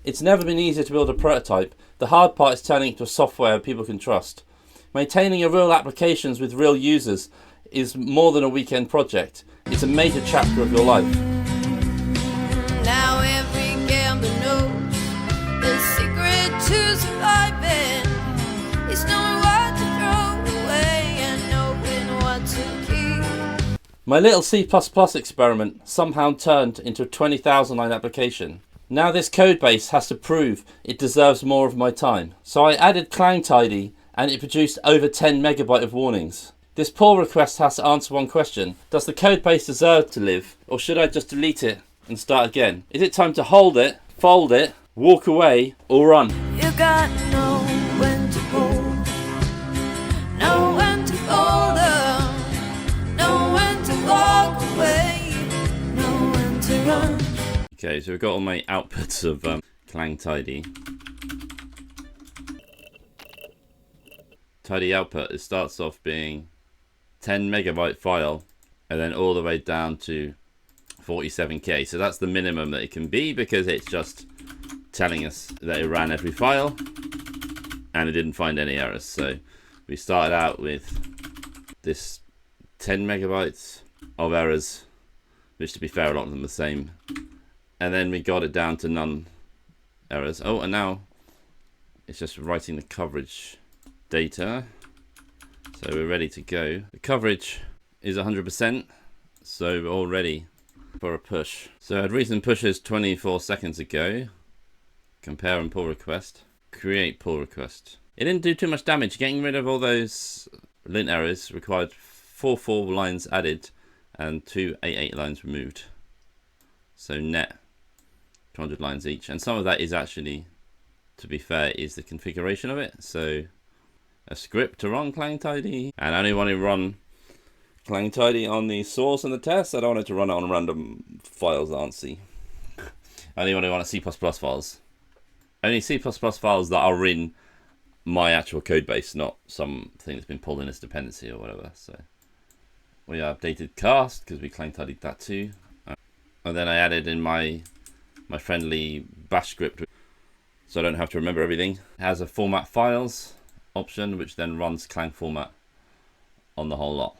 It's never been easier to build a prototype. The hard part is turning it to a software people can trust. Maintaining your real applications with real users is more than a weekend project. It's a major chapter of your life. Now every gambler knows the secret to surviving is knowing what to throw away and knowing what to keep. My little C++ experiment somehow turned into a 20,000 line application. Now this codebase has to prove it deserves more of my time. So I added Clang-Tidy and it produced over 10 megabyte of warnings. This pull request has to answer one question. Does the codebase deserve to live, or should I just delete it and start again? Is it time to hold it, fold it, walk away, or run? You got to know when to hold, know when to fold up, know when to walk away, know when to run. Okay, so we've got all my outputs of Clang-Tidy. Tidy output, it starts off being 10 megabyte file and then all the way down to 47k. So that's the minimum that it can be because it's just telling us that it ran every file and it didn't find any errors. So we started out with this 10 megabytes of errors, which to be fair, a lot of them are the same. And then we got it down to none errors. Oh, and now it's just writing the coverage data. So we're ready to go. The coverage is 100%, so we're all ready for a push. So I had recent pushes 24 seconds ago. Compare and pull request. Create pull request. It didn't do too much damage. Getting rid of all those lint errors required 4 lines added and 2 8 lines removed. So net 200 lines each. And some of that is actually, to be fair, is the configuration of it. So a script to run Clang-Tidy, and I only want to run Clang-Tidy on the source and the test. I don't want it to run it on random files that aren't C. I only want to run C++ files. Only C++ files that are in my actual code base, not something that's been pulled in as dependency or whatever. So we updated cast because we Clang-Tidied that too. And then I added in my friendly bash script, so I don't have to remember everything. It has a format files option, which then runs Clang format on the whole lot.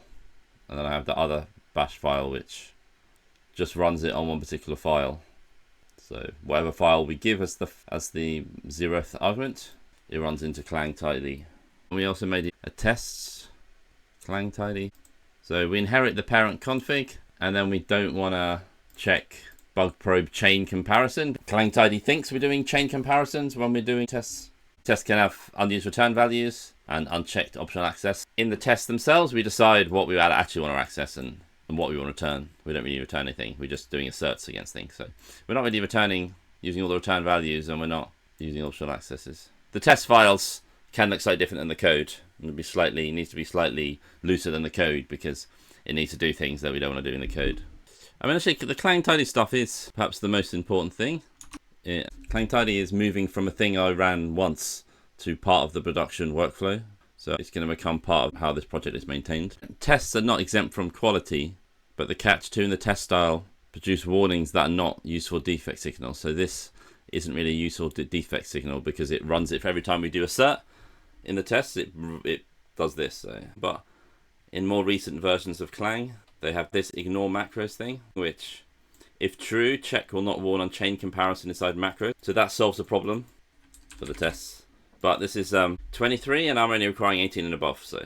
And then I have the other bash file, which just runs it on one particular file. So whatever file we give as the 0th argument, it runs into Clang-Tidy. We also made a test Clang-Tidy. So we inherit the parent config, and then we don't want to check bug probe chain comparison. Clang-Tidy thinks we're doing chain comparisons when we're doing tests. Tests can have unused return values and unchecked optional access. In the tests themselves, we decide what we actually want to access and what we want to return. We don't really return anything. We're just doing asserts against things. So we're not really returning using all the return values, and we're not using optional accesses. The test files can look slightly different than the code. It needs to be slightly looser than the code because it needs to do things that we don't want to do in the code. I mean, actually, the Clang-Tidy stuff is perhaps the most important thing. Clang-Tidy is moving from a thing I ran once to part of the production workflow. So it's going to become part of how this project is maintained. Tests are not exempt from quality, but the catch-2 and the test style produce warnings that are not useful defect signals. So this isn't really a useful defect signal because it runs it for every time we do assert. In the tests, it does this. So. But in more recent versions of Clang, they have this ignore macros thing, which, if true, check will not warn on chain comparison inside macros. So that solves the problem for the tests. But this is 23, and I'm only requiring 18 and above, so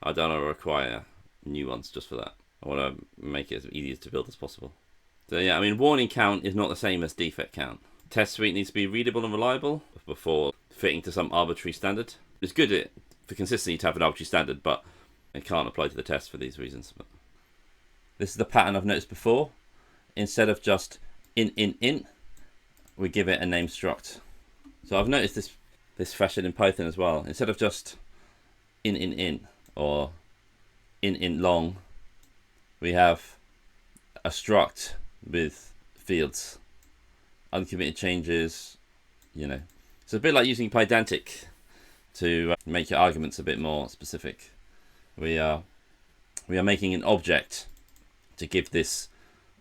I don't want to require new ones just for that. I want to make it as easy to build as possible. So yeah, I mean, warning count is not the same as defect count. Test suite needs to be readable and reliable before fitting to some arbitrary standard. It's good for consistency to have an arbitrary standard, but it can't apply to the test for these reasons. But this is the pattern I've noticed before. Instead of just int, we give it a name struct. So I've noticed this fashion in Python as well. Instead of just int or int long, we have a struct with fields, uncommitted changes, you know. It's a bit like using Pydantic to make your arguments a bit more specific. We are making an object to give this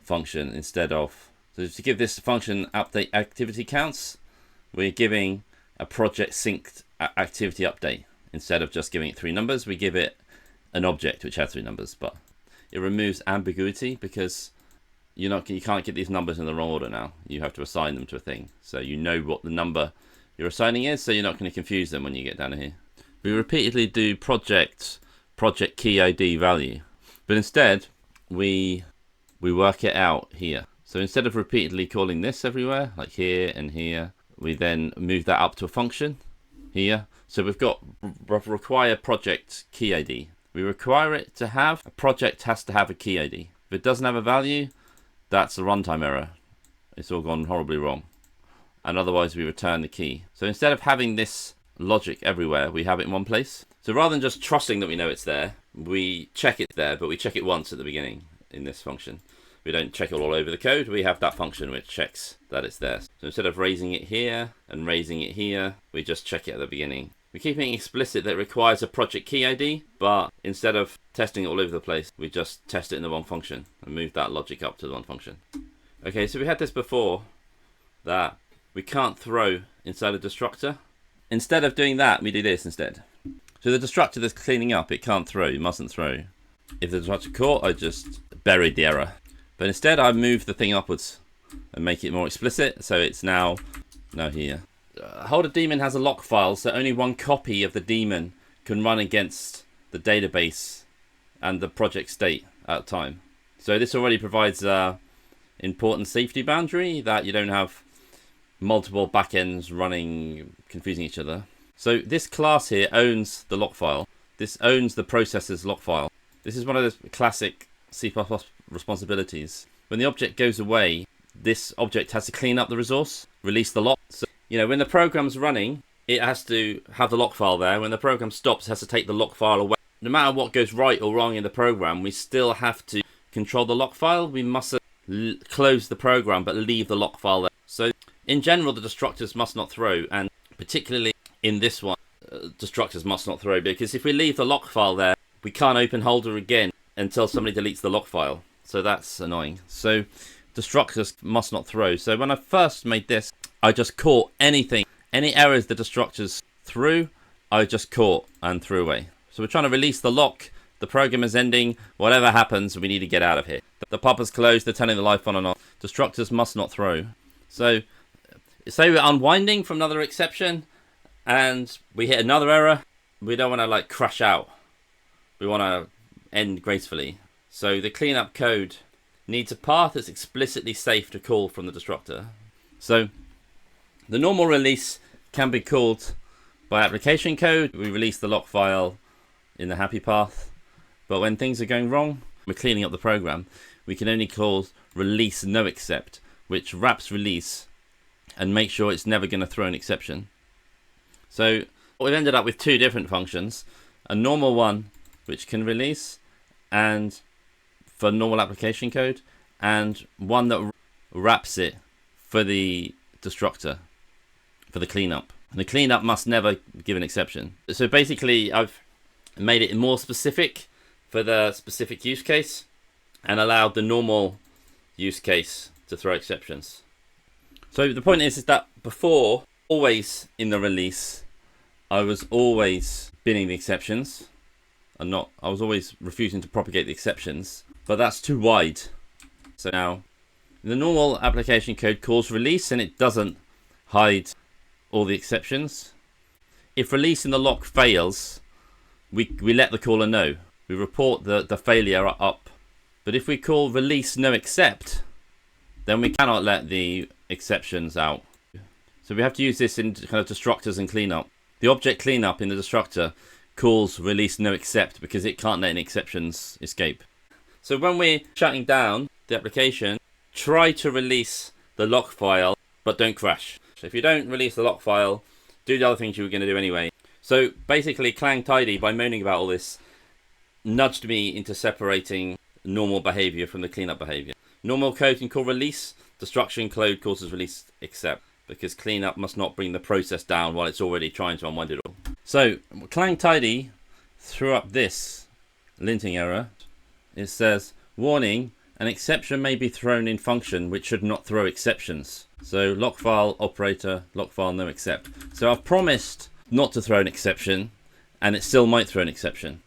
function instead of, so to give this function update activity counts, we're giving a project synced activity update. Instead of just giving it 3 numbers, we give it an object which has 3 numbers, but it removes ambiguity because you can't get these numbers in the wrong order now. You have to assign them to a thing, so you know what the number you're assigning is, so you're not going to confuse them when you get down here. We repeatedly do project key ID value, but instead we work it out here. So instead of repeatedly calling this everywhere, like here and here, we then move that up to a function here. So we've got require project key ID. We require it to have, a project has to have a key ID. If it doesn't have a value, that's a runtime error. It's all gone horribly wrong. And otherwise we return the key. So instead of having this logic everywhere, we have it in one place. So rather than just trusting that we know it's there, we check it there, but we check it once at the beginning in this function. We don't check it all over the code. We have that function which checks that it's there. So instead of raising it here and raising it here, we just check it at the beginning. We keep it explicit that it requires a project key ID, but instead of testing it all over the place, we just test it in the one function and move that logic up to the one function. Okay, so we had this before, that we can't throw inside a destructor. Instead of doing that, we do this instead. So the destructor that's cleaning up, it can't throw, it mustn't throw. If the destructor caught, I just buried the error. But instead, I move the thing upwards and make it more explicit, so it's now here. Holder daemon has a lock file, so only one copy of the daemon can run against the database and the project state at a time. So this already provides an important safety boundary that you don't have multiple backends running, confusing each other. So this class here owns the lock file. This owns the processor's lock file. This is one of the classic C++ responsibilities. When the object goes away, this object has to clean up the resource, release the lock. So, when the program's running, it has to have the lock file there. When the program stops, it has to take the lock file away. No matter what goes right or wrong in the program, we still have to control the lock file. We mustn't close the program, but leave the lock file there. So in general, the destructors must not throw, and particularly in this one, destructors must not throw, because if we leave the lock file there, we can't open holder again until somebody deletes the lock file. So that's annoying. So destructors must not throw. So when I first made this, I just caught anything, any errors the destructors threw, I just caught and threw away. So we're trying to release the lock, the program is ending, whatever happens, we need to get out of here. The pub is closed, they're turning the light on and off. Destructors must not throw. So say we're unwinding from another exception and we hit another error, we don't want to crash out. We want to end gracefully. So the cleanup code needs a path that's explicitly safe to call from the destructor. So the normal release can be called by application code. We release the lock file in the happy path. But when things are going wrong, we're cleaning up the program, we can only call release no except, which wraps release and makes sure it's never going to throw an exception. So we've ended up with 2 different functions, a normal one which can release and for normal application code, and one that wraps it for the destructor, for the cleanup. And the cleanup must never give an exception. So basically I've made it more specific for the specific use case and allowed the normal use case to throw exceptions. So the point is that before, always in the release, I was always binning the exceptions and I was always refusing to propagate the exceptions, but that's too wide. So now the normal application code calls release and it doesn't hide all the exceptions. If release in the lock fails, we let the caller know. We report the failure up. But if we call release no except, then we cannot let the exceptions out. So we have to use this in kind of destructors and cleanup. The object cleanup in the destructor calls release no except because it can't let any exceptions escape. So when we're shutting down the application, try to release the lock file, but don't crash. So if you don't release the lock file, do the other things you were going to do anyway. So basically Clang-Tidy, by moaning about all this, nudged me into separating normal behavior from the cleanup behavior. Normal code can call release, destruction code causes release except, because cleanup must not bring the process down while it's already trying to unwind it all. So Clang-Tidy threw up this linting error. It says, warning, An exception may be thrown in function which should not throw exceptions. So lock file operator, lock file no except. So I've promised not to throw an exception, and it still might throw an exception.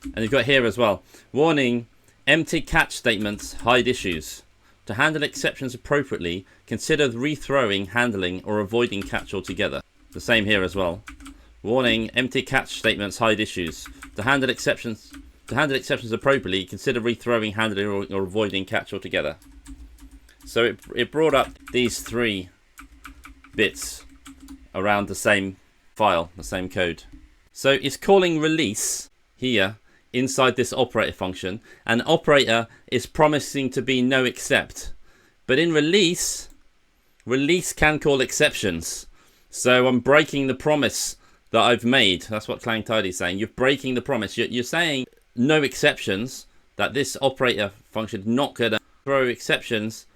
And you've got here as well, warning, empty catch statements hide issues. To handle exceptions appropriately, consider rethrowing, handling, or avoiding catch altogether. The same here as well. Warning, empty catch statements hide issues. To handle exceptions appropriately, consider rethrowing, handling, or avoiding catch altogether. So it brought up these 3 bits around the same file, the same code. So it's calling release here inside this operator function, and operator is promising to be no except. But in release can call exceptions. So I'm breaking the promise that I've made. That's what Clang-Tidy is saying. You're breaking the promise. You're saying no exceptions, that this operator function is not going to throw exceptions,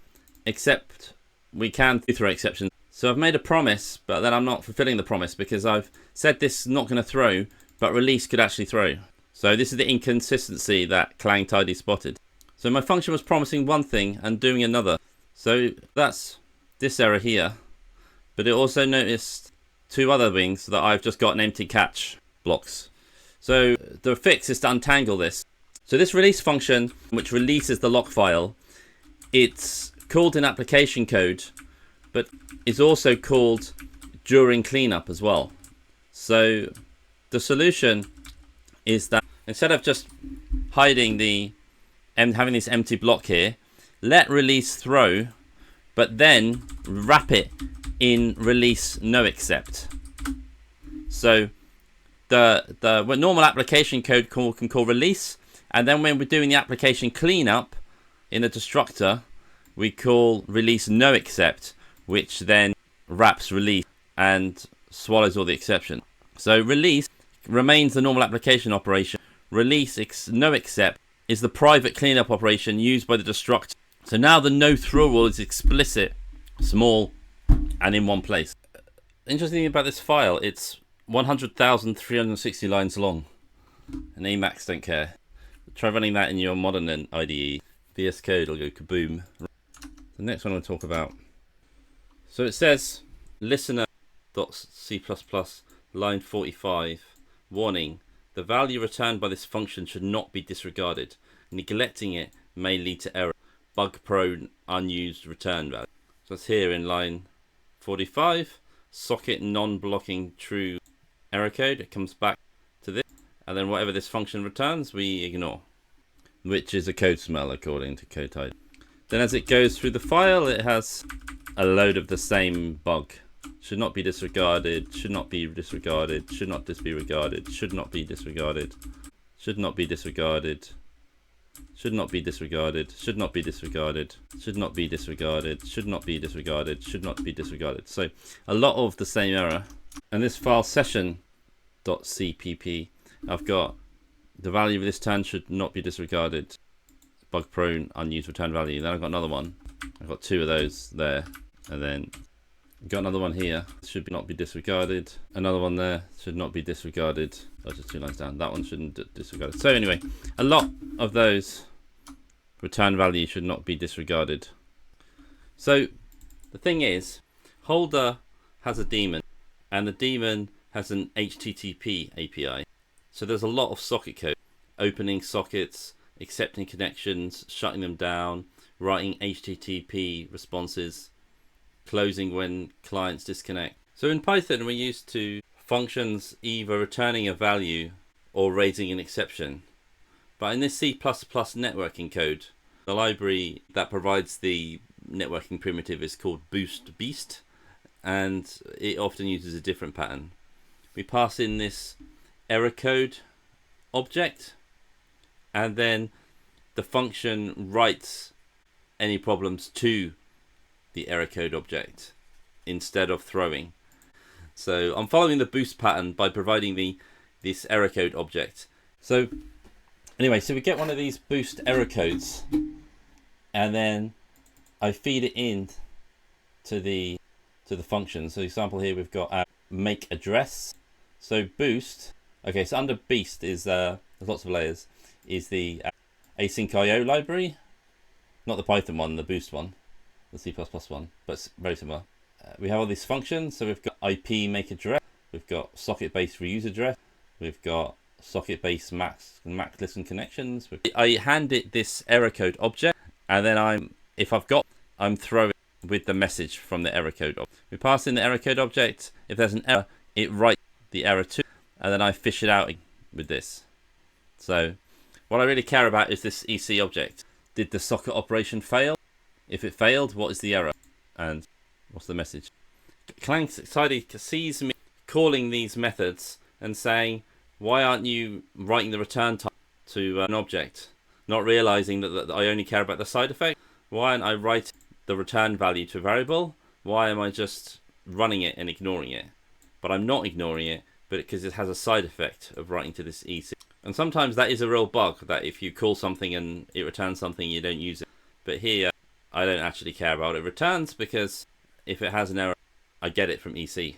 except we can throw exceptions. So I've made a promise, but then I'm not fulfilling the promise because I've said this is not going to throw, but release could actually throw. So this is the inconsistency that Clang-Tidy spotted. So my function was promising one thing and doing another. So that's this error here. But it also noticed 2 other things that I've just got an empty catch blocks. So the fix is to untangle this. So this release function, which releases the lock file, it's called in application code, but is also called during cleanup as well. So the solution is that instead of just hiding and having this empty block here, let release throw, but then wrap it in release no except. So the normal application code can call release, and then when we're doing the application cleanup in the destructor, we call release no except, which then wraps release and swallows all the exception. So release remains the normal application operation. Release no except is the private cleanup operation used by the destructor. So now the no throw rule is explicit, small, and in one place. Interesting thing about this file, it's 100,360 lines long, and Emacs don't care. Try running that in your modern IDE. VS Code will go kaboom. The next one I'll talk about. So it says listener.c++ line 45, warning, the value returned by this function should not be disregarded. Neglecting it may lead to error. Bug prone unused return value. So it's here in line 45, socket non-blocking true error code. It comes back to this, and then whatever this function returns we ignore, which is a code smell according to Code-Tidy. Then as it goes through the file, it has a load of the same bug. Should not be disregarded, should not be disregarded, should not be regarded, should not be disregarded, should not be disregarded, should not be disregarded, should not be disregarded, should not be disregarded, should not be disregarded, should not be disregarded. So a lot of the same error. And this file session.cpp, I've got the value of this turn should not be disregarded, bug prone unused return value. Then I've got another one. I've got 2 of those there, and then I've got another one here, should not be disregarded, another one there, should not be disregarded. Oh, just 2 lines down, that one shouldn't be disregarded. So anyway, a lot of those return value should not be disregarded. So the thing is, Holder has a daemon, and the daemon has an HTTP API. So there's a lot of socket code, opening sockets, accepting connections, shutting them down, writing HTTP responses, closing when clients disconnect. So in Python, we're used to functions either returning a value or raising an exception. But in this C++ networking code, the library that provides the networking primitive is called boost beast, and it often uses a different pattern. We pass in this error code object, and then the function writes any problems to the error code object instead of throwing. So I'm following the boost pattern by providing this error code object. So anyway, so we get one of these boost error codes, and then I feed it in to the function. So example here we've got make address. So boost. Okay, so under beast is there's lots of layers. Is the async IO library, not the Python one, the Boost one, the C++ one, but it's very similar. We have all these functions. So we've got IP make address, we've got socket based reuse address, we've got socket based MAC listen connections. I hand it this error code object, and then I'm throwing with the message from the error code object. We pass in the error code object. If there's an error, it writes the error to, and then I fish it out with this. So what I really care about is this EC object. Did the socket operation fail? If it failed, what is the error? And what's the message? Clang-Tidy sees me calling these methods and saying, why aren't you writing the return type to an object? Not realizing that I only care about the side effect. Why aren't I writing the return value to a variable? Why am I just running it and ignoring it? But I'm not ignoring it, but because it has a side effect of writing to this EC. And sometimes that is a real bug, that if you call something and it returns something, you don't use it. But here, I don't actually care about what it returns, because if it has an error, I get it from EC.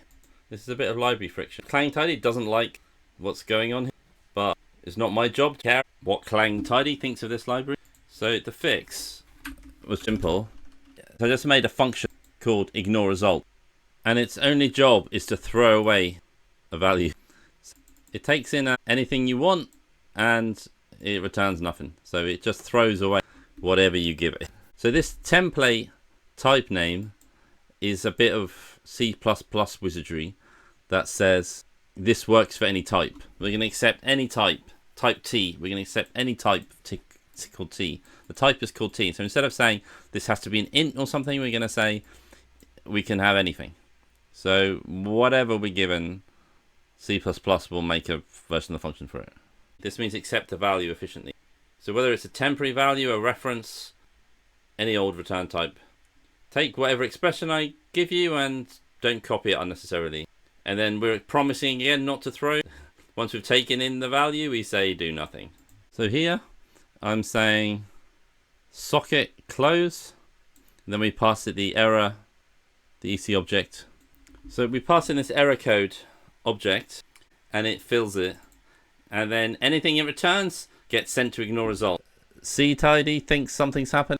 This is a bit of library friction. Clang-Tidy doesn't like what's going on here, but it's not my job to care what Clang-Tidy thinks of this library. So the fix was simple. So I just made a function called ignore result, and its only job is to throw away a value. It takes in anything you want and it returns nothing. So it just throws away whatever you give it. So this template type name is a bit of C++ wizardry that says this works for any type. We're going to accept any type T. We're going to accept any type called T. The type is called T. So instead of saying this has to be an int or something, we're going to say we can have anything. So whatever we're given, C++ will make a version of the function for it. This means accept the value efficiently. So whether it's a temporary value, a reference, any old return type, take whatever expression I give you and don't copy it unnecessarily. And then we're promising again not to throw. Once we've taken in the value, we say do nothing. So here I'm saying socket close, and then we pass it the error, the EC object. So we pass in this error code object and it fills it, and then anything it returns gets sent to ignore result. C-Tidy thinks something's happened,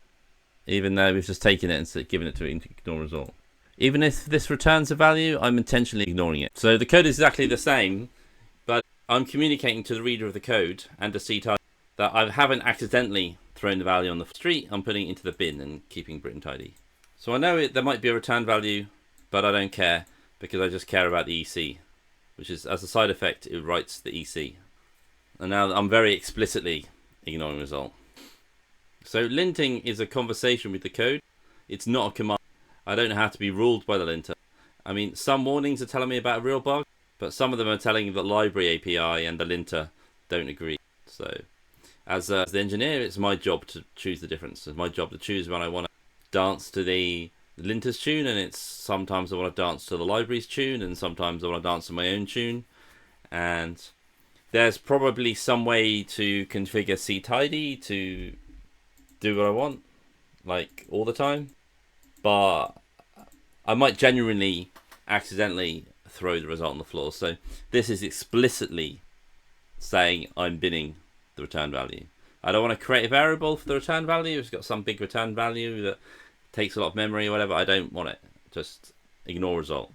even though we've just taken it and given it to ignore result. Even if this returns a value, I'm intentionally ignoring it. So the code is exactly the same, but I'm communicating to the reader of the code and to C-Tidy that I haven't accidentally thrown the value on the street. I'm putting it into the bin and keeping Britain tidy. So I know there might be a return value, but I don't care, because I just care about the EC, which is, as a side effect, it writes the EC. And now I'm very explicitly ignoring result. So linting is a conversation with the code. It's not a command. I don't have to be ruled by the linter. I mean, some warnings are telling me about a real bug, but some of them are telling the library API and the linter don't agree. So as the engineer, it's my job to choose the difference. It's my job to choose when I want to dance to the linter's tune, and it's sometimes I want to dance to the library's tune, and sometimes I want to dance to my own tune. And there's probably some way to configure C-Tidy to do what I want, like all the time, but I might genuinely accidentally throw the result on the floor. So this is explicitly saying I'm binning the return value. I don't want to create a variable for the return value. It's got some big return value that takes a lot of memory or whatever. I don't want it. Just ignore result.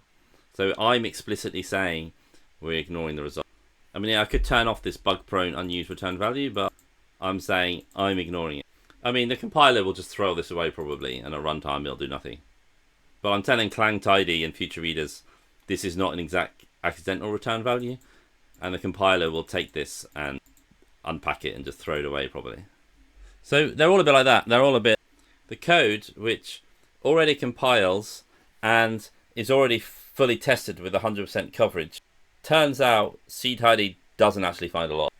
So I'm explicitly saying we're ignoring the result. I mean, yeah, I could turn off this bug-prone unused return value, but I'm saying I'm ignoring it. I mean, the compiler will just throw this away probably, and at runtime it'll do nothing. But I'm telling Clang-Tidy and future readers this is not an exact accidental return value, and the compiler will take this and unpack it and just throw it away probably. So they're all a bit like that. They're all a bit... The code, which already compiles and is already fully tested with 100% coverage, turns out C-Tidy doesn't actually find a lot.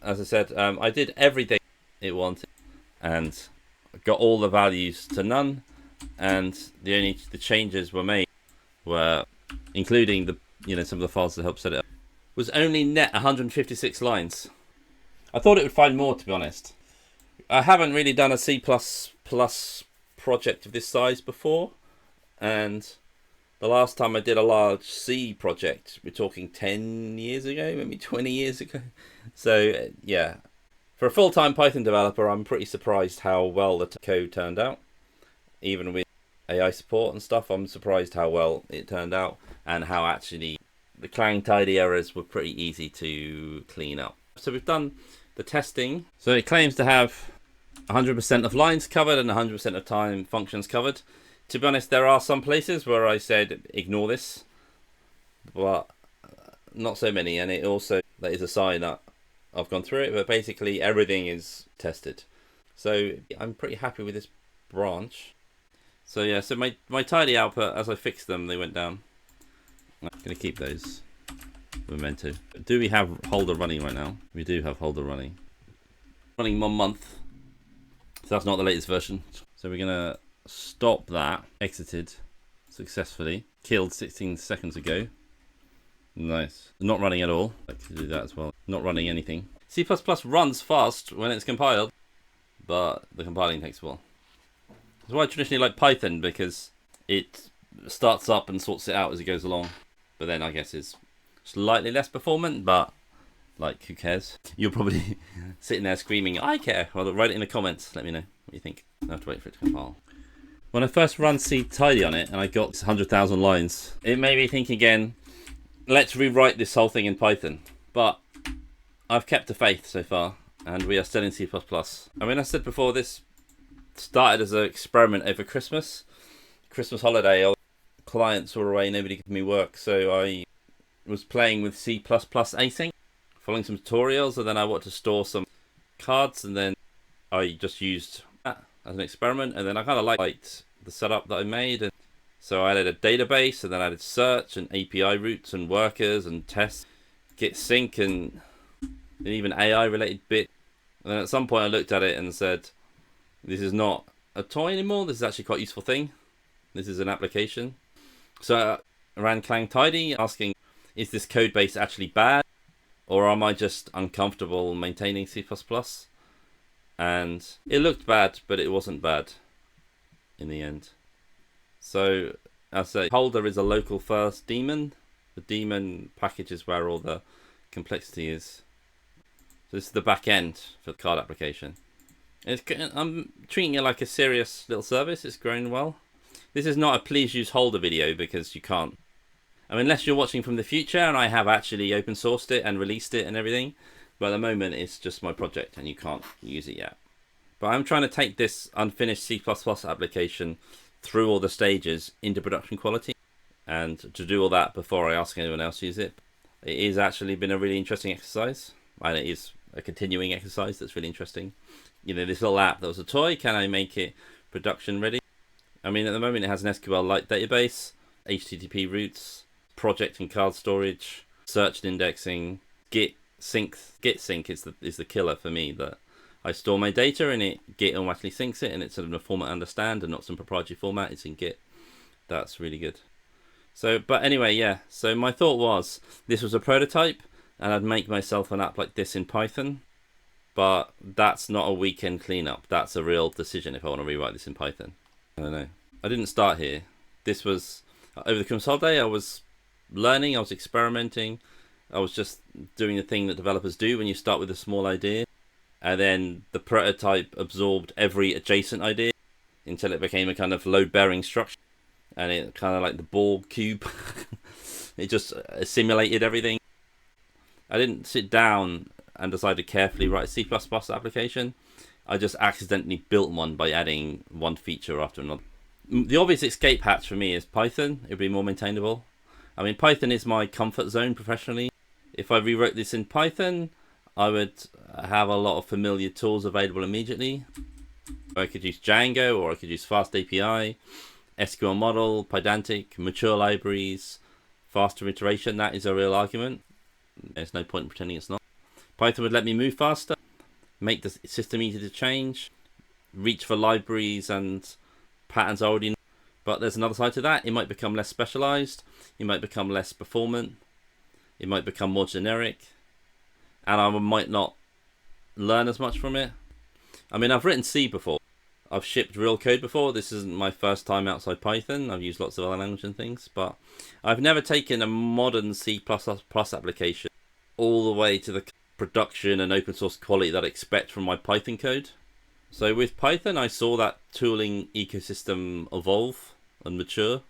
As I said, I did everything it wanted and got all the values to none, and the changes were made were, including the some of the files that helped set it up, was only net 156 lines. I thought it would find more, to be honest. I haven't really done a C++ project of this size before, and the last time I did a large C project, we're talking 10 years ago, maybe 20 years ago. So yeah, For a full-time Python developer, I'm pretty surprised how well the code turned out. Even with AI support and stuff, I'm surprised how well it turned out, and how actually the Clang-Tidy errors were pretty easy to clean up. So we've done the testing. So it claims to have 100% of lines covered and 100% of time functions covered. To be honest, there are some places where I said ignore this, but not so many, and it also, that is a sign that I've gone through it, but basically everything is tested. So I'm pretty happy with this branch. So yeah, so my tidy output, as I fixed them, they went down. I'm going to keep those. We're meant to. Do we have holder running right now? We do have holder running. Running 1 month. So that's not the latest version. So we're going to stop that. Exited successfully. Killed 16 seconds ago. Nice. Not running at all. I like to do that as well. Not running anything. C++ runs fast when it's compiled, but the compiling takes a while. That's why I traditionally like Python, because it starts up and sorts it out as it goes along. But then I guess it's slightly less performant, but like, who cares? You're probably sitting there screaming, I care. Well, write it in the comments. Let me know what you think. I have to wait for it to compile. When I first ran C Tidy on it and I got 100,000 lines, it made me think again, let's rewrite this whole thing in Python. But I've kept the faith so far, and we are still in C++. I mean, I said before, this started as an experiment over Christmas holiday. All clients were away, nobody gave me work, so I was playing with C++ async, following some tutorials, and then I wanted to store some cards, and then I just used that as an experiment, and then I kind of liked the setup that I made, and so I added a database, and then I added search and API routes and workers and tests, git sync, and even AI related bit. And then at some point I looked at it and said, this is not a toy anymore, this is actually quite a useful thing. This is an application. So I ran Clang-Tidy asking, is this code base actually bad? Or am I just uncomfortable maintaining C++? And it looked bad, but it wasn't bad in the end. So I say holder is a local first daemon. The daemon package is where all the complexity is. So this is the back end for the card application. I'm treating it like a serious little service. It's growing well. This is not a please use holder video, because you can't. I mean, unless you're watching from the future and I have actually open sourced it and released it and everything. But at the moment it's just my project and you can't use it yet. But I'm trying to take this unfinished C++ application through all the stages into production quality. And to do all that before I ask anyone else to use it. It has actually been a really interesting exercise. And it is a continuing exercise that's really interesting. You know, this little app that was a toy, can I make it production ready? I mean, at the moment it has an SQLite database, HTTP routes, project and card storage, search and indexing, git sync. Git sync is the killer for me. That I store my data and it Git automatically syncs it, and it's in a format I understand and not some proprietary format. It's in Git. That's really good. So, but anyway, yeah. So my thought was this was a prototype, and I'd make myself an app like this in Python. But that's not a weekend cleanup. That's a real decision if I want to rewrite this in Python. I don't know. I didn't start here. This was over the Christmas holiday. I was learning. I was experimenting. I was just doing the thing that developers do when you start with a small idea. And then the prototype absorbed every adjacent idea until it became a kind of load-bearing structure. And it kind of like the Borg cube. It just assimilated everything. I didn't sit down and decide to carefully write a C++ application. I just accidentally built one by adding one feature after another. The obvious escape hatch for me is Python. It would be more maintainable. I mean, Python is my comfort zone professionally. If I rewrote this in Python, I would have a lot of familiar tools available immediately. I could use Django, or I could use Fast API, SQL model, Pydantic, mature libraries, faster iteration. That is a real argument. There's no point in pretending it's not. Python would let me move faster, make the system easy to change, reach for libraries and patterns I already know. But there's another side to that. It might become less specialized. It might become less performant. It might become more generic. And I might not learn as much from it. I mean, I've written C before. I've shipped real code before. This isn't my first time outside Python. I've used lots of other languages and things. But I've never taken a modern C++ application all the way to the production and open source quality that I expect from my Python code. So with Python, I saw that tooling ecosystem evolve and mature.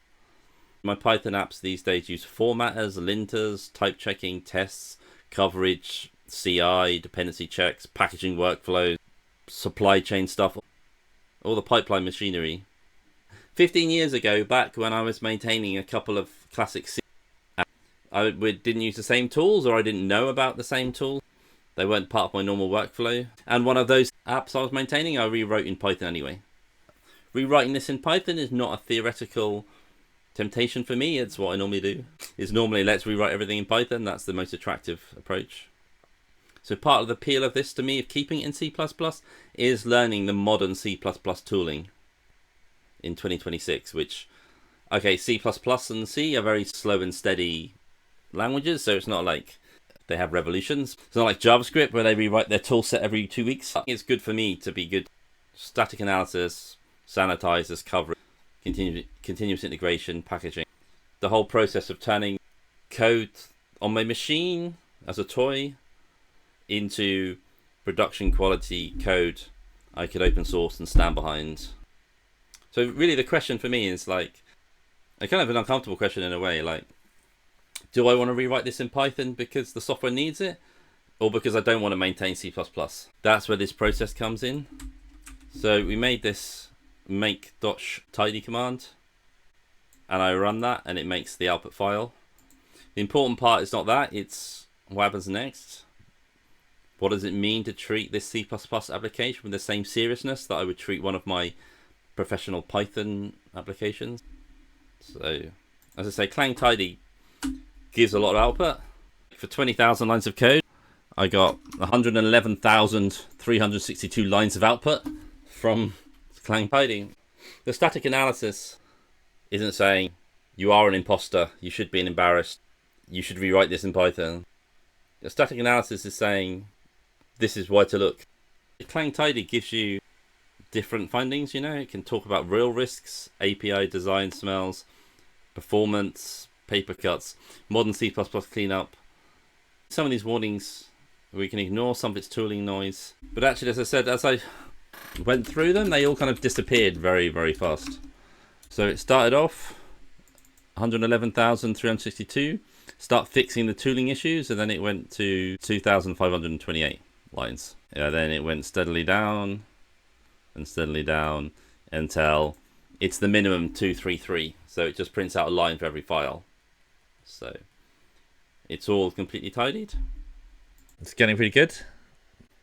My Python apps these days use formatters, linters, type checking, tests, coverage, CI, dependency checks, packaging workflows, supply chain stuff, all the pipeline machinery. 15 years ago, back when I was maintaining a couple of classic C, I didn't use the same tools, or I didn't know about the same tools. They weren't part of my normal workflow. And one of those apps I was maintaining, I rewrote in Python anyway. Rewriting this in Python is not a theoretical temptation for me. It's what I normally do. It's normally let's rewrite everything in Python. That's the most attractive approach. So part of the appeal of this to me, of keeping it in C++, is learning the modern C++ tooling in 2026, which, okay, C++ and C are very slow and steady languages, so it's not like they have revolutions. It's not like JavaScript where they rewrite their tool set every 2 weeks. It's good for me to be good static analysis, sanitizers, coverage, continuous integration, packaging. The whole process of turning code on my machine as a toy into production quality code I could open source and stand behind. So really the question for me is like, a kind of an uncomfortable question in a way, like, do I want to rewrite this in Python because the software needs it, or because I don't want to maintain C++? That's where this process comes in. So we made this make.tidy command, and I run that, and it makes the output file. The important part is not that, it's what happens next. What does it mean to treat this C++ application with the same seriousness that I would treat one of my professional Python applications? So, as I say, Clang-Tidy gives a lot of output. For 20,000 lines of code, I got 111,362 lines of output from Clang-Tidy. The static analysis isn't saying you are an imposter, you should be embarrassed, you should rewrite this in Python. The static analysis is saying this is why to look. Clang-Tidy gives you different findings, you know. It can talk about real risks, API design smells, performance, paper cuts, modern C++ cleanup. Some of these warnings we can ignore, some of it's tooling noise. But actually, as I said, as I went through them, they all kind of disappeared very, very fast. So it started off 111,362, start fixing the tooling issues, and then it went to 2,528 lines. Then it went steadily down and steadily down until it's the minimum 233. So it just prints out a line for every file. So it's all completely tidied. It's getting pretty good.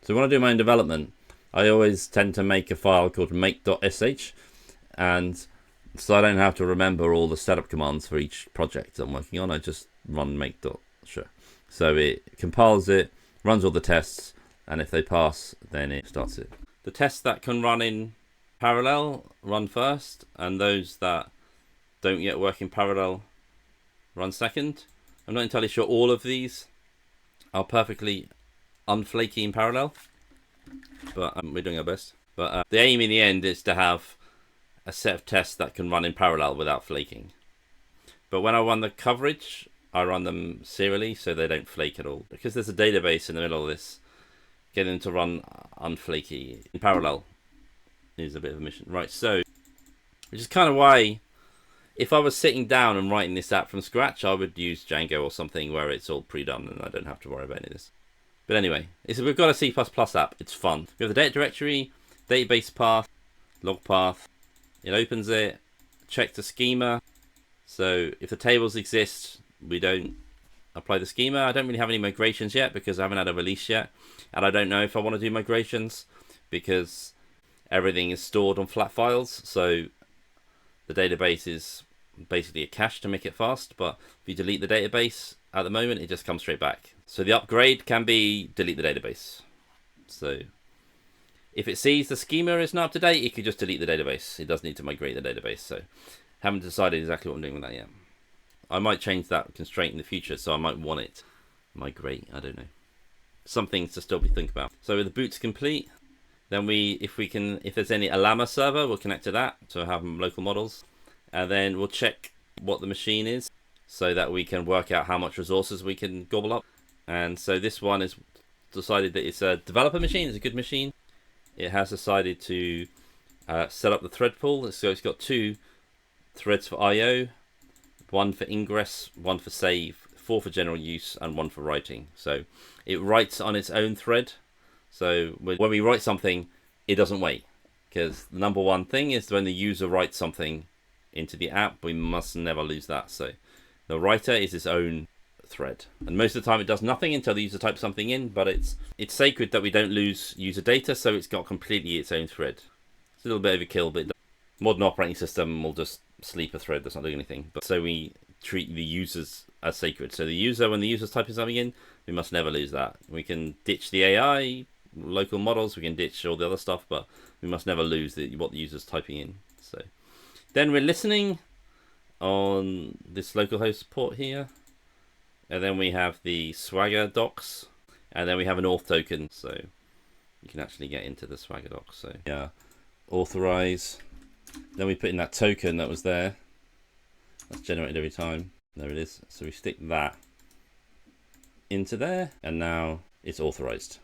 So when I do my own development, I always tend to make a file called make.sh, and so I don't have to remember all the setup commands for each project I'm working on. I just run make.sh. So it compiles it, runs all the tests, and if they pass, then it starts it. The tests that can run in parallel run first, and those that don't yet work in parallel run second. I'm not entirely sure all of these are perfectly unflaky in parallel, but we're doing our best. But the aim in the end is to have a set of tests that can run in parallel without flaking. But when I run the coverage, I run them serially so they don't flake at all. Because there's a database in the middle of this, getting them to run unflaky in parallel is a bit of a mission. Right, so, which is kind of why, if I was sitting down and writing this app from scratch, I would use Django or something where it's all pre-done and I don't have to worry about any of this. But anyway, we've got a C++ app. It's fun. We have the data directory, database path, log path. It opens it, checks the schema. So if the tables exist, we don't apply the schema. I don't really have any migrations yet because I haven't had a release yet. And I don't know if I want to do migrations because everything is stored on flat files. So the database is basically a cache to make it fast. But if you delete the database at the moment, it just comes straight back. So the upgrade can be delete the database. So if it sees the schema is not up to date, it could just delete the database. It does need to migrate the database. So haven't decided exactly what I'm doing with that yet. I might change that constraint in the future, so I might want it migrate. I don't know. Some things to still be think about. So with the boot's complete, then if there's any Alama server, we'll connect to that to have local models, and then we'll check what the machine is so that we can work out how much resources we can gobble up. And so this one is decided that it's a developer machine, it's a good machine. It has decided to set up the thread pool. So it's got 2 threads for I/O, 1 for ingress, 1 for save, 4 for general use, and 1 for writing. So it writes on its own thread. So when we write something, it doesn't wait, because the number one thing is when the user writes something into the app, we must never lose that. So the writer is its own thread, and most of the time it does nothing until the user types something in, but it's sacred that we don't lose user data, so it's got completely its own thread. It's a little bit overkill, but modern operating system will just sleep a thread that's not doing anything. But so we treat the users as sacred. So the user, when the user's typing something in, we must never lose that. We can ditch the AI, local models, we can ditch all the other stuff, but we must never lose what the user's typing in. So then we're listening on this localhost port here, and then we have the Swagger docs, and then we have an auth token, so you can actually get into the Swagger docs. So yeah, authorize, then we put in that token that was there, that's generated every time. There it is. So we stick that into there, and now it's authorized.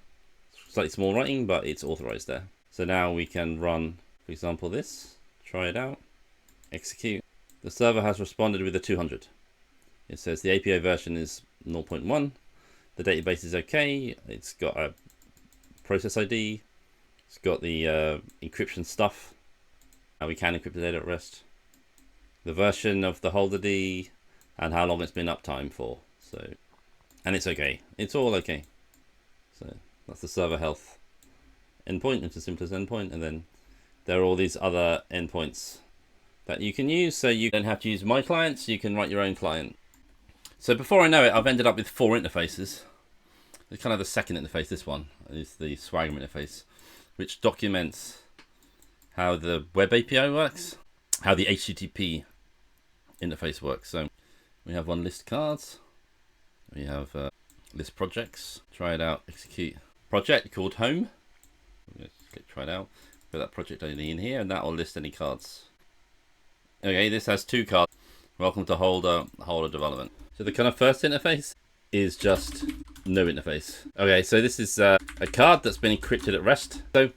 Slightly small writing, but it's authorized there. So now we can run, for example, this, try it out, execute. The server has responded with a 200. It says the API version is 0.1. The database is okay. It's got a process ID. It's got the encryption stuff. Now we can encrypt the data at rest. The version of the holder D, and how long it's been uptime for. So, and it's okay. It's all okay. So that's the server health endpoint. It's the simplest endpoint, and then there are all these other endpoints that you can use. So you don't have to use my clients. You can write your own client. So before I know it, I've ended up with 4 interfaces. It's kind of the second interface. This one is the Swagger interface, which documents how the web API works, how the HTTP interface works. So we have one list cards, we have list projects, try it out, execute project called home. Let's click try it out, put that project ID in here, and that will list any cards. Okay, this has 2 cards. Welcome to holder development. So the kind of first interface is just no interface. Okay, so this is a card that's been encrypted at rest. So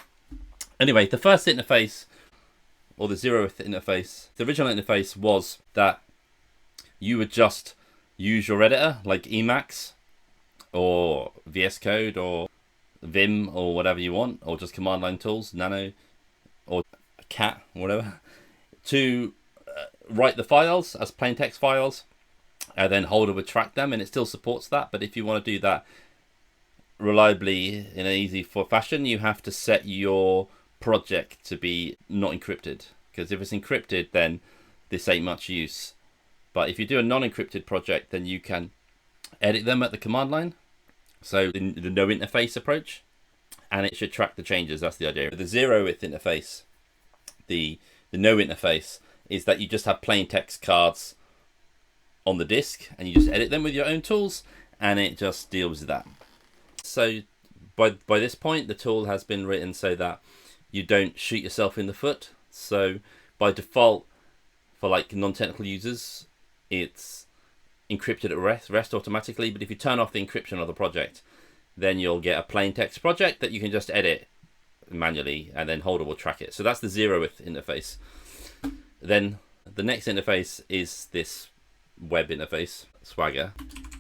anyway, the first interface, or the 0th interface, the original interface was that you would just use your editor like Emacs or VS Code or Vim or whatever you want, or just command line tools, Nano or Cat, whatever, to write the files as plain text files, and then Holder would track them, and it still supports that. But if you want to do that reliably in an easy fashion, you have to set your project to be not encrypted, because if it's encrypted, then this ain't much use. But if you do a non-encrypted project, then you can edit them at the command line. So the no interface approach, and it should track the changes. That's the idea. The 0th interface, the no interface, is that you just have plain text cards on the disk, and you just edit them with your own tools, and it just deals with that. So by this point, the tool has been written so that you don't shoot yourself in the foot. So by default, for like non-technical users, it's encrypted at rest automatically. But if you turn off the encryption of the project, then you'll get a plain text project that you can just edit manually, and then Holder will track it. So that's the 0th interface. Then the next interface is this web interface, Swagger.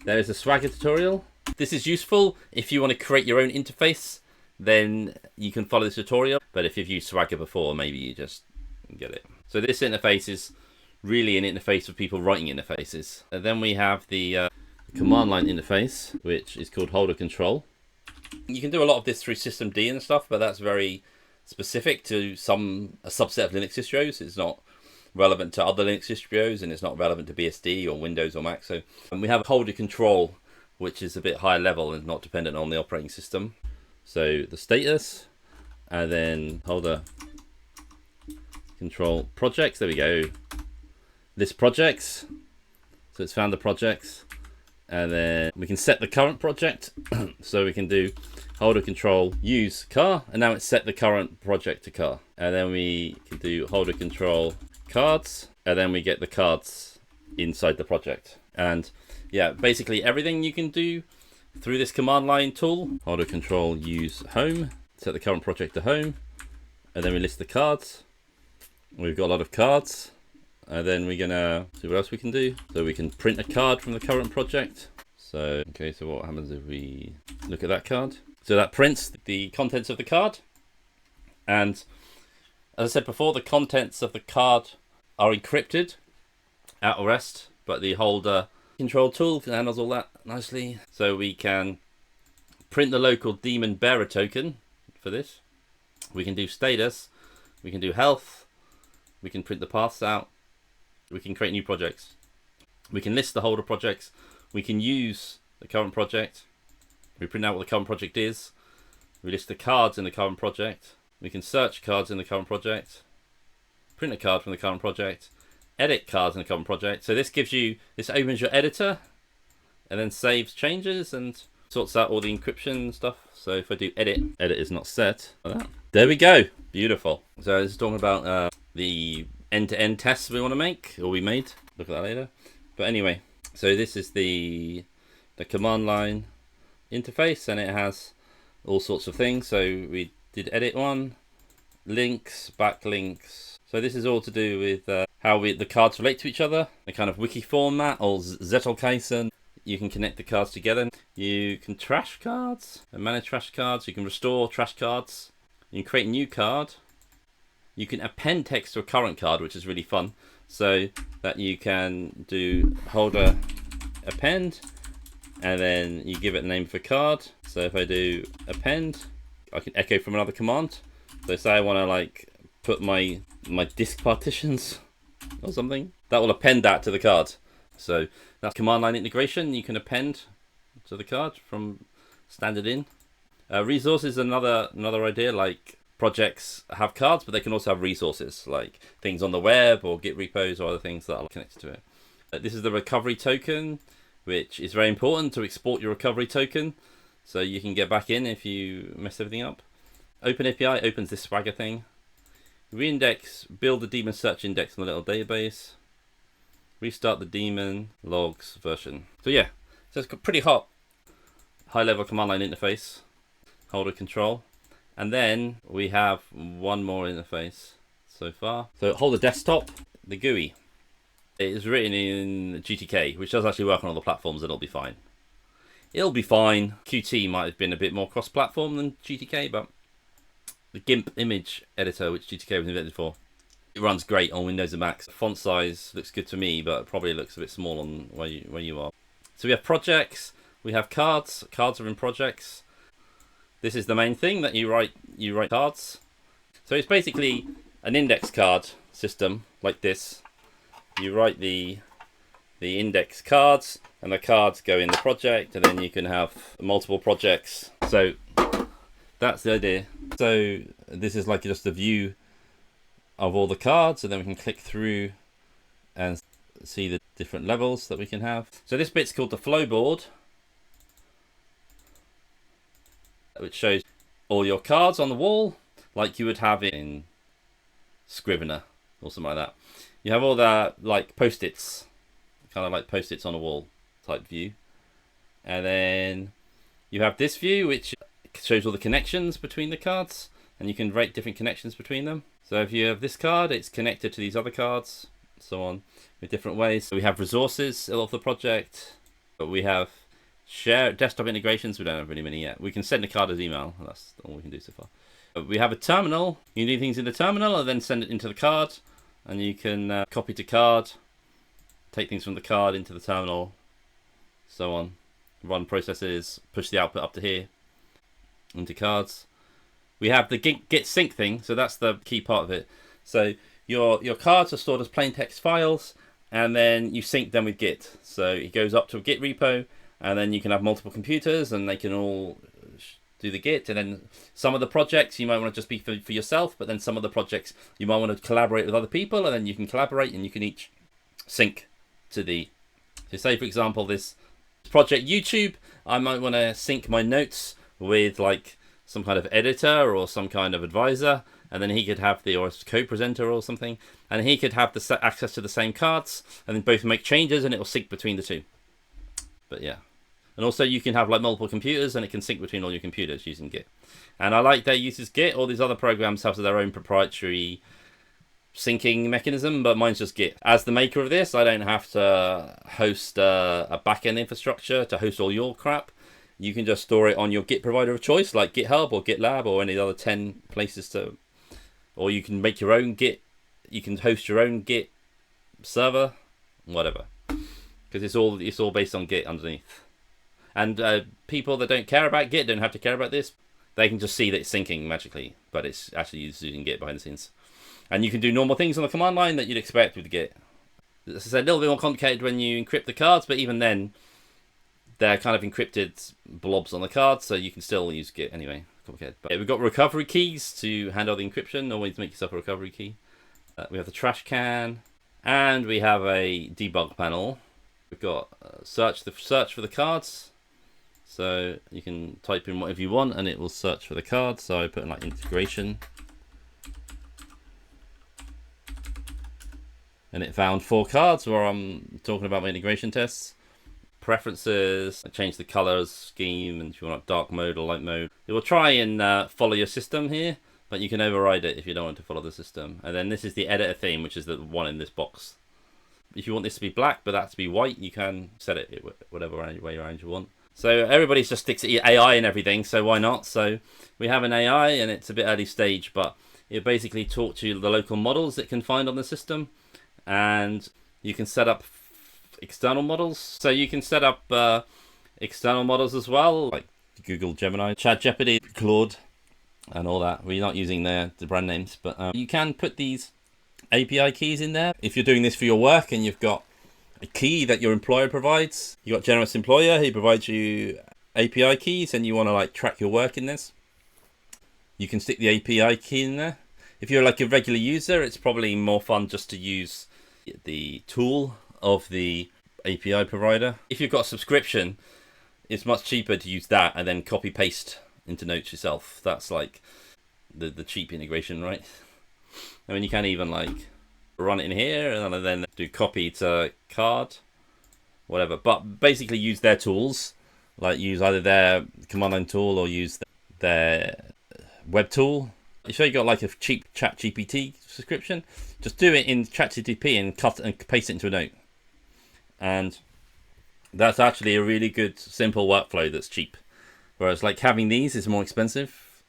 There is a Swagger tutorial. This is useful if you want to create your own interface, then you can follow this tutorial. But if you've used Swagger before, maybe you just get it. So this interface is really an interface for people writing interfaces. And then we have the command line interface, which is called Holder Control. You can do a lot of this through systemd and stuff, but that's very specific to a subset of Linux distros. It's not relevant to other Linux distros, and it's not relevant to BSD or Windows or Mac. So we have Holder Control, which is a bit higher level and not dependent on the operating system. So the status, and then Holder Control projects. There we go. List projects. So it's found the projects, and then we can set the current project. So we can do Holder Control use car, and now it's set the current project to car. And then we can do Holder Control cards, and then we get the cards inside the project. And yeah, basically everything you can do through this command line tool. Hold or control use home, set the current project to home, and then we list the cards. We've got a lot of cards, and then we're gonna see what else we can do. So we can print a card from the current project. So, okay, so what happens if we look at that card? So that prints the contents of the card. And as I said before, the contents of the card are encrypted at rest, but the holder control tool handles all that nicely. So we can print the local daemon bearer token for this. We can do status, we can do health, we can print the paths out, we can create new projects. We can list the holder projects. We can use the current project. We print out what the current project is. We list the cards in the current project. We can search cards in the current project. Print a card from the current project. Edit cards in the current project. So this opens your editor and then saves changes and sorts out all the encryption stuff. So if I do edit is not set. There we go. Beautiful. So this is talking about the end-to-end tests we want to make, or we made. Look at that later. But anyway. So this is the command line interface, and it has all sorts of things. So we did edit one, links, backlinks. So this is all to do with how the cards relate to each other, the kind of wiki format or Zettelkaisen. You can connect the cards together. You can trash cards and manage trash cards. You can restore trash cards. You can create a new card. You can append text to a current card, which is really fun. So that you can do holder append, and then you give it the name of a card. So if I do append, I can echo from another command. So say I want to like put my disk partitions or something, that will append that to the card. So that's command line integration. You can append to the card from standard in. Resources, another idea. Like projects have cards, but they can also have resources like things on the web or Git repos or other things that are connected to it. This is the recovery token, which is very important to export your recovery token so you can get back in if you mess everything up. OpenAPI opens this Swagger thing. Reindex, build the daemon search index in the little database. Restart the daemon logs version. So yeah, so it's got pretty high level command line interface, holder control. And then we have one more interface so far. So holder desktop, the GUI. It is written in GTK, which does actually work on all the platforms, and it'll be fine. It'll be fine. Qt might have been a bit more cross-platform than GTK, but the GIMP image editor, which GTK was invented for, it runs great on Windows and Macs. Font size looks good to me, but it probably looks a bit small on where you are. So we have projects, we have cards. Cards are in projects. This is the main thing that you write cards. So it's basically an index card system like this. You write the index cards, and the cards go in the project, and then you can have multiple projects. So that's the idea. So this is like just a view of all the cards, and then we can click through and see the different levels that we can have. So this bit's called the flow board, which shows all your cards on the wall like you would have in Scrivener or something like that. You have all the like post-its, kind of like post-its on a wall type view. And then you have this view which shows all the connections between the cards, and you can rate different connections between them. So if you have this card, it's connected to these other cards, so on, in different ways. So we have resources of the project, but we have share desktop integrations. We don't have really many yet. We can send a card as email. That's all we can do so far. We have a terminal. You do things in the terminal and then send it into the card, and you can copy to card, take things from the card into the terminal, so on. Run processes, push the output up to here into cards. We have the git sync thing, so that's the key part of it. So your cards are stored as plain text files, and then you sync them with Git. So it goes up to a Git repo, and then you can have multiple computers, and they can all do the Git. And then some of the projects you might want to just be for yourself, but then some of the projects you might want to collaborate with other people, and then you can collaborate, and you can each sync to the. So say for example this project YouTube, I might want to sync my notes with like some kind of editor or some kind of advisor, and then he could have or a co-presenter or something, and he could have the access to the same cards, and then both make changes, and it will sync between the two. But yeah, And also you can have like multiple computers and it can sync between all your computers using Git. And I like that it uses Git. All these other programs have their own proprietary syncing mechanism, but mine's just Git. As the maker of this, I don't have to host a backend infrastructure to host all your crap. You can just store it on your Git provider of choice, like GitHub or GitLab or any other 10 places to, or you can make your own Git. You can host your own Git server, whatever, because it's all based on Git underneath. And people that don't care about Git don't have to care about this. They can just see that it's syncing magically, but it's actually using Git behind the scenes. And you can do normal things on the command line that you'd expect with Git. It's a little bit more complicated when you encrypt the cards, but even then, they're kind of encrypted blobs on the card, so you can still use Git anyway. Complicated. But we've got recovery keys to handle the encryption. Always make yourself a recovery key. We have the trash can, and we have a debug panel. We've got search for the cards. So you can type in whatever you want and it will search for the cards. So I put in like integration. And it found 4 cards where I'm talking about my integration tests. Preferences, I change the colors scheme, and if you want dark mode or light mode. It will try and follow your system here, but you can override it if you don't want to follow the system. And then this is the editor theme, which is the one in this box. If you want this to be black, but that to be white, you can set it whatever way around you want. So everybody just sticks AI and everything, so why not? So we have an AI, and it's a bit early stage, but it basically talks to the local models it can find on the system, and you can set up external models. So you can set up external models as well, like Google Gemini, ChatGPT, Claude, and all that. We're not using the brand names, but you can put these API keys in there. If you're doing this for your work and you've got a key that your employer provides, you got generous employer, he provides you API keys, and you want to like track your work in this, you can stick the API key in there. If you're like a regular user, it's probably more fun just to use the tool of the API provider. If you've got a subscription, it's much cheaper to use that and then copy paste into Notes yourself. That's like the cheap integration, right? I mean, you can even like run it in here and then do copy to card, whatever. But basically use their tools, like use either their command line tool or use their web tool. If you got like a cheap ChatGPT subscription, just do it in ChatGPT and cut and paste it into a note. And that's actually a really good simple workflow that's cheap. Whereas like having these is more expensive.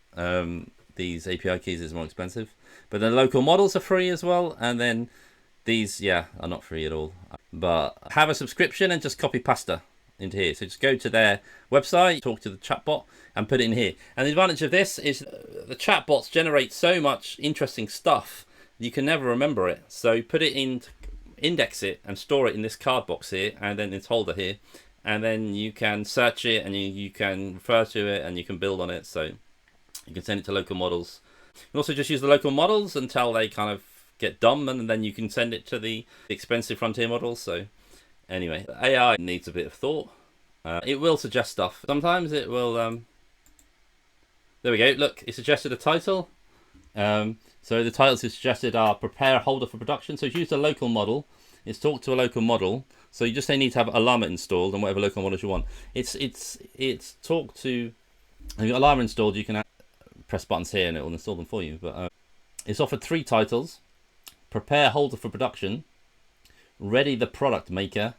These API keys is more expensive. But the local models are free as well. And then these, yeah, are not free at all. But have a subscription and just copy pasta into here. So just go to their website, talk to the chatbot, and put it in here. And the advantage of this is the chatbots generate so much interesting stuff, you can never remember it. So put it in, index it, and store it in this card box here, and then this holder here. And then you can search it, and you can refer to it, and you can build on it. So you can send it to local models. You can also just use the local models until they kind of get dumb, and then you can send it to the expensive frontier models. So anyway, AI needs a bit of thought. It will suggest stuff. Sometimes it will... there we go. Look, it suggested a title. So the titles it suggested are prepare a holder for production. So it's used a local model. It's talked to a local model. So you just need to have Alarm installed and whatever local models you want. It's talked to... If you've got Alarm installed, you can press buttons here and it will install them for you. But it's offered 3 titles. Prepare holder for production. Ready the product maker.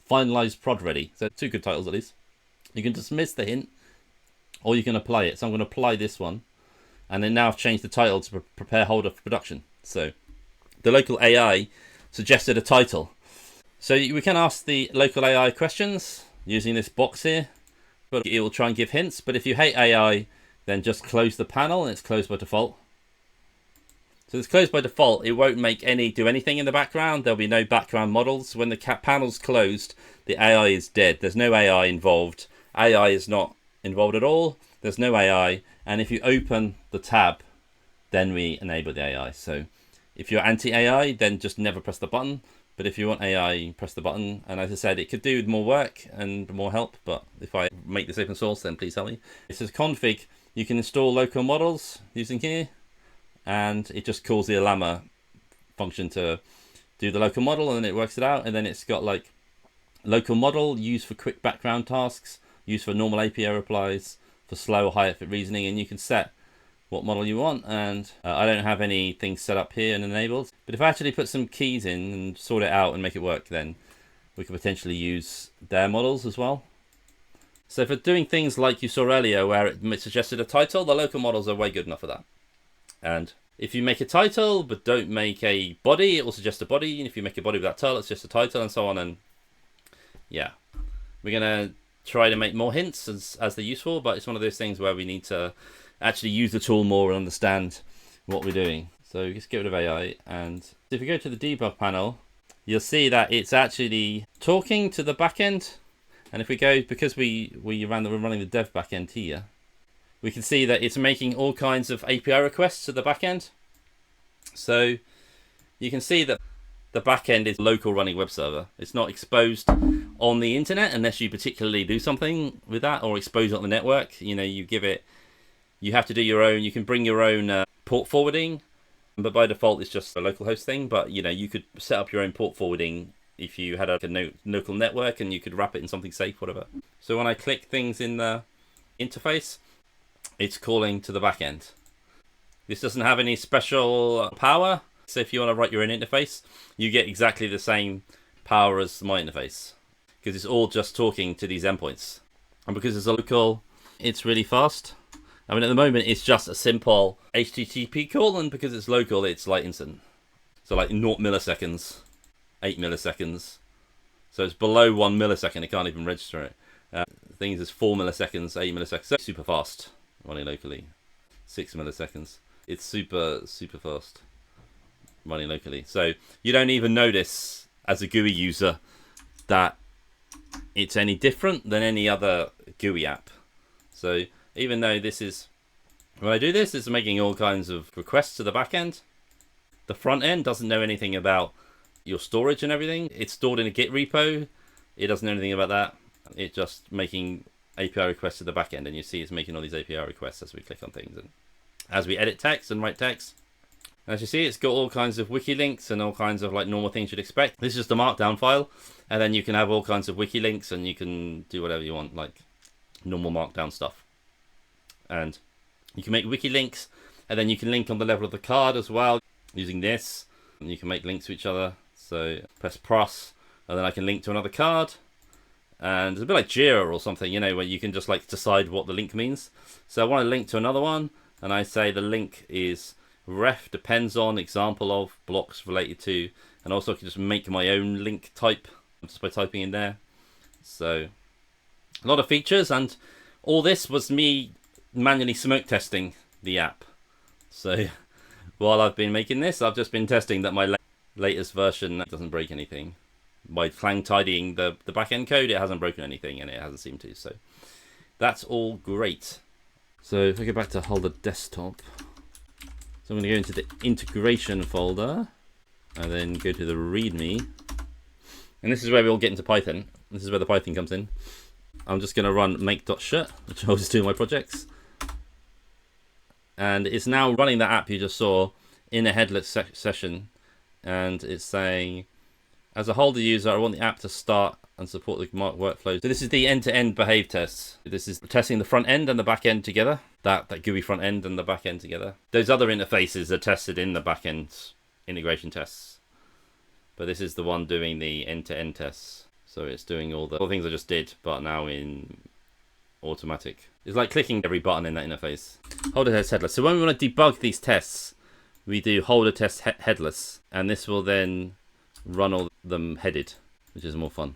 Finalize prod ready. So 2 good titles at least. You can dismiss the hint, or you can apply it. So I'm going to apply this one. And then now I've changed the title to prepare holder for production. So the local AI suggested a title. So we can ask the local AI questions using this box here, but it will try and give hints. But if you hate AI, then just close the panel, and it's closed by default. So it's closed by default. It won't do anything in the background. There'll be no background models. When the panel's closed, the AI is dead. There's no AI involved. AI is not involved at all. There's no AI. And if you open the tab, then we enable the AI. So if you're anti-AI, then just never press the button. But if you want AI, press the button. And as I said, it could do more work and more help. But if I make this open source, then please help me. It says config. You can install local models using here. And it just calls the Llama function to do the local model, and then it works it out. And then it's got like Local model used for quick background tasks, used for normal API replies, for slow or high effort reasoning, and you can set what model you want. And I don't have anything set up here and enabled, but if I actually put some keys in and sort it out and make it work, then we could potentially use their models as well. So for doing things like you saw earlier where it suggested a title, the local models are way good enough for that. And if you make a title but don't make a body, it will suggest a body, and if you make a body with that title, it's just a title, and so on. And yeah, we're going to try to make more hints as they're useful, but it's one of those things where we need to actually use the tool more and understand what we're doing. So just get rid of AI, and if you go to the debug panel, you'll see that it's actually talking to the backend. And if we go, because we're running the dev backend here, we can see that it's making all kinds of API requests to the backend. So you can see that the backend is local running web server. It's not exposed on the internet unless you particularly do something with that, or expose it on the network. You know, you have to do your own. You can bring your own port forwarding, but by default it's just a local host thing. But you know, you could set up your own port forwarding if you had a local network, and you could wrap it in something safe, whatever. So when I click things in the interface, it's calling to the backend. This doesn't have any special power. So if you want to write your own interface, you get exactly the same power as my interface, because it's all just talking to these endpoints. And because it's a local, it's really fast. I mean, at the moment, it's just a simple HTTP call, and because it's local, it's like instant. So like 0 milliseconds, 8 milliseconds. So it's below 1 millisecond. It can't even register it. Things is 4 milliseconds, 8 milliseconds. So super fast running locally. 6 milliseconds. It's super fast running locally. So you don't even notice as a GUI user that it's any different than any other GUI app. So even though this is, when I do this, it's making all kinds of requests to the back end. The front end doesn't know anything about your storage and everything. It's stored in a Git repo. It doesn't know anything about that. It's just making API requests to the back end, and you see it's making all these API requests as we click on things and as we edit text and write text. As you see, it's got all kinds of wiki links and all kinds of like normal things you'd expect. This is just a markdown file, and then you can have all kinds of wiki links, and you can do whatever you want, like normal markdown stuff. And you can make wiki links, and then you can link on the level of the card as well using this, and you can make links to each other. So press plus, and then I can link to another card. And it's a bit like Jira or something, you know, where you can just like decide what the link means. So I want to link to another one, and I say the link is ref depends on example of blocks related to, and also I can just make my own link type just by typing in there. So a lot of features, and all this was me manually smoke testing the app. So while I've been making this, I've just been testing that my latest version doesn't break anything. By Clang-Tidying the backend code, it hasn't broken anything, and it hasn't seemed to. So that's all great. So if I go back to Holder Desktop, so I'm going to go into the integration folder and then go to the README. And this is where we all get into Python. This is where the Python comes in. I'm just going to run make.shut, which I always do in my projects. And it's now running that app you just saw in a headless session. And it's saying, as a holder user, I want the app to start and support the workflow. So this is the end-to-end behave tests. This is testing the front end and the back end together. That GUI front end and the back end together. Those other interfaces are tested in the back end integration tests. But this is the one doing the end-to-end tests. So it's doing all the things I just did, but now in automatic. It's like clicking every button in that interface. Holder test headless. So when we want to debug these tests, we do holder test headless. And this will then run all them headed, which is more fun.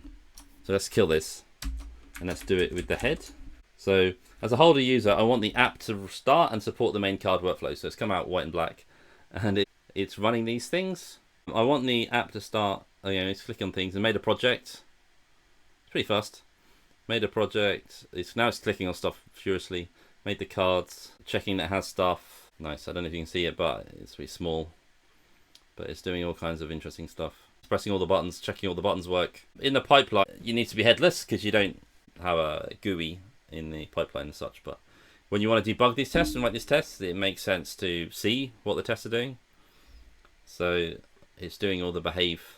So let's kill this, and let's do it with the head. So as a holder user, I want the app to start and support the main card workflow. So it's come out white and black, and it's running these things. I want the app to start. Let's click on things and made a project. It's pretty fast. Made a project. It's clicking on stuff furiously. Made the cards, checking that it has stuff. Nice. I don't know if you can see it, but it's pretty small. But it's doing all kinds of interesting stuff. Pressing all the buttons, checking all the buttons work. In the pipeline, you need to be headless because you don't have a GUI in the pipeline and such. But when you want to debug these tests and write these tests, it makes sense to see what the tests are doing. So it's doing all the behave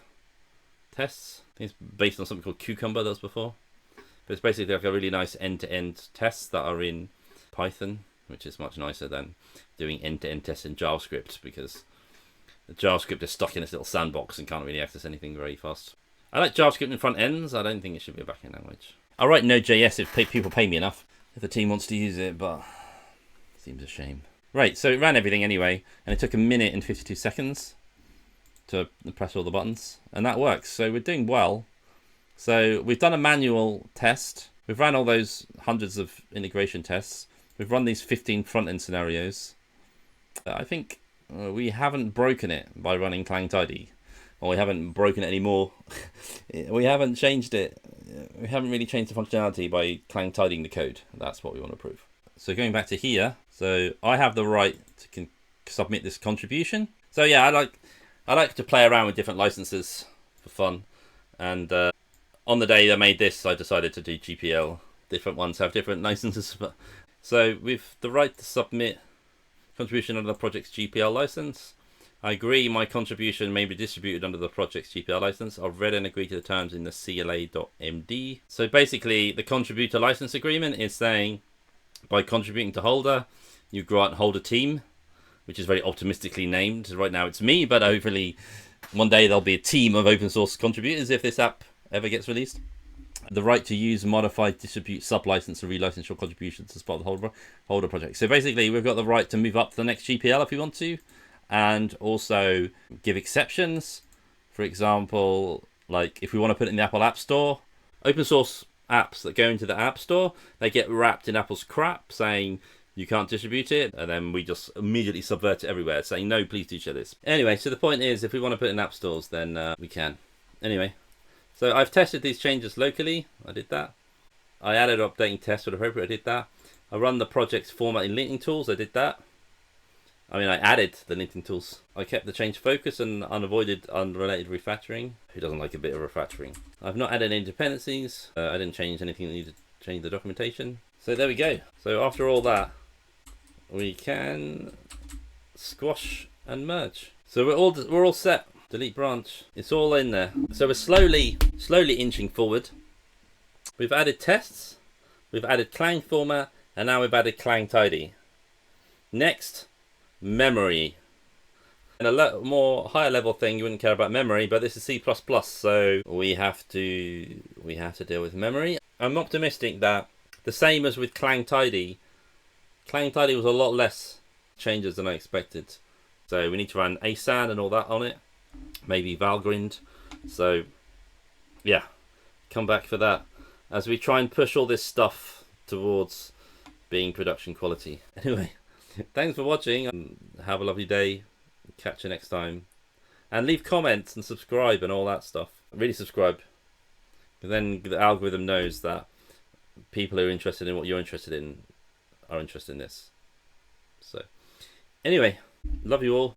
tests. It's based on something called Cucumber that was before. But it's basically like a really nice end-to-end tests that are in Python, which is much nicer than doing end-to-end tests in JavaScript, because the JavaScript is stuck in this little sandbox and can't really access anything very fast. I like JavaScript in front ends. I don't think it should be a backend language. I'll write Node.js if people pay me enough, if the team wants to use it, but it seems a shame. Right, so it ran everything anyway, and it took 1 minute and 52 seconds to press all the buttons, and that works. So we're doing well. So we've done a manual test. We've ran all those hundreds of integration tests. We've run these 15 front-end scenarios. I think we haven't broken it by running Clang-Tidy, or we haven't broken it anymore. We haven't changed it. We haven't really changed the functionality by Clang-Tidying the code. That's what we want to prove. So going back to here, so I have the right to submit this contribution. So yeah, I like to play around with different licenses for fun, and on the day I made this, I decided to do GPL. Different ones have different licenses, but so with the right to submit contribution under the project's GPL license, I agree my contribution may be distributed under the project's GPL license. I've read and agreed to the terms in the CLA.md. So basically, the contributor license agreement is saying, by contributing to Holder, you grant Holder team, which is very optimistically named. Right now it's me, but hopefully one day there'll be a team of open source contributors if this app ever gets released. The right to use, modify, distribute, sub-license, or relicense your contributions as part of the Holder project. So basically, we've got the right to move up to the next GPL if we want to, and also give exceptions. For example, like if we want to put it in the Apple App Store, open source apps that go into the App Store, they get wrapped in Apple's crap saying you can't distribute it, and then we just immediately subvert it everywhere saying no, please do share this. Anyway, so the point is, if we want to put it in app stores, then we can. Anyway, so I've tested these changes locally. I did that. I added updating tests when appropriate. I did that. I run the project's formatting linting tools. I did that. I mean, I added the linting tools. I kept the change focus and unavoided unrelated refactoring. Who doesn't like a bit of refactoring? I've not added any dependencies. I didn't change anything that needed to change the documentation. So there we go. So after all that, we can squash and merge. So we're all set. Delete branch. It's all in there. So we're slowly inching forward. We've added tests. We've added Clang format, and now we've added Clang-Tidy. Next, memory. And a more higher level thing, you wouldn't care about memory, but this is C++, so we have to deal with memory. I'm optimistic that the same as with Clang-Tidy, Clang-Tidy was a lot less changes than I expected. So we need to run asand and all that on it, maybe Valgrind. So yeah, come back for that as we try and push all this stuff towards being production quality. Anyway, thanks for watching and have a lovely day. Catch you next time. And leave comments and subscribe and all that stuff. Really subscribe. Then the algorithm knows that people who are interested in what you're interested in are interested in this. So anyway, love you all.